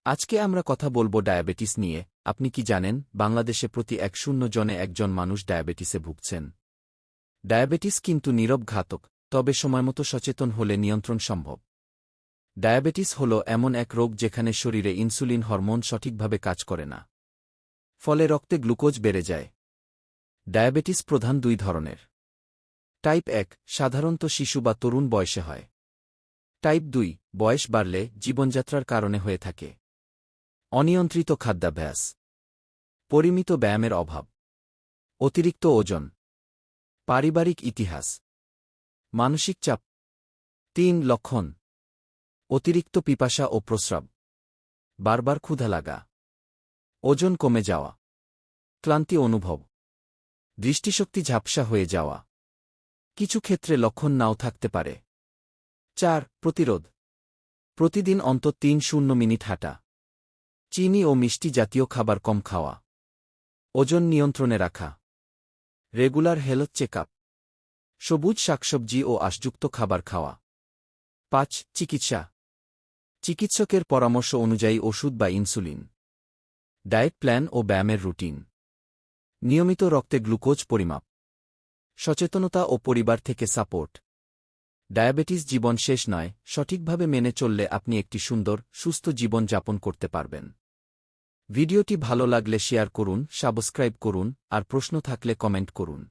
আজকে আমরা কথা বলবো ডায়াবেটিস নিয়ে। আপনি কি জানেন, বাংলাদেশে প্রতি ১০ জনে একজন মানুষ ডায়াবেটিসে ভুগছেন। ডায়াবেটিস কিন্তু নীরব ঘাতক, তবে সময়মতো সচেতন হলে নিয়ন্ত্রণ সম্ভব। ডায়াবেটিস হল এমন এক রোগ যেখানে শরীরে ইনসুলিন হরমোন সঠিকভাবে কাজ করে না। ফলে রক্তে গ্লুকোজ বেড়ে যায়। ডায়াবেটিস প্রধান দুই ধরনের। টাইপ ১ সাধারণত শিশু বা তরুণ বয়সে হয়। টাইপ ২ বয়স বাড়লে জীবনযাত্রার কারণে হয়ে থাকে। অনিয়ন্ত্রিত খাদ্যাভ্যাস, পরিমিত ব্যায়ামের অভাব, অতিরিক্ত ওজন, পারিবারিক ইতিহাস, মানসিক চাপ। ৩ লক্ষণ: অতিরিক্ত পিপাসা ও প্রস্রাব, বারবার ক্ষুধা লাগা, ওজন কমে যাওয়া, ক্লান্তি অনুভব, দৃষ্টিশক্তি ঝাপসা হয়ে যাওয়া। কিছু ক্ষেত্রে লক্ষণ নাও থাকতে পারে। ৪ প্রতিরোধ: প্রতিদিন অন্তত ৩-০ মিনিট হাঁটা, চিনি ও মিষ্টি জাতীয় খাবার কম খাওয়া, ওজন নিয়ন্ত্রণে রাখা, রেগুলার হেলথ চেকআপ, সবুজ শাকসবজি ও আঁশযুক্ত খাবার খাওয়া। ৫ চিকিৎসা: চিকিৎসকের পরামর্শ অনুযায়ী ওষুধ বা ইনসুলিন, ডায়েট প্ল্যান ও ব্যায়ামের রুটিন, নিয়মিত রক্তে গ্লুকোজ পরিমাপ, সচেতনতা ও পরিবার থেকে সাপোর্ট। ডায়াবেটিস জীবন শেষ নয়, সঠিকভাবে মেনে চললে আপনি একটি সুন্দর, সুস্থ জীবন যাপন করতে পারবেন। ভিডিওটি ভালো লাগলে শেয়ার করুন, সাবস্ক্রাইব করুন, আর প্রশ্ন থাকলে কমেন্ট করুন।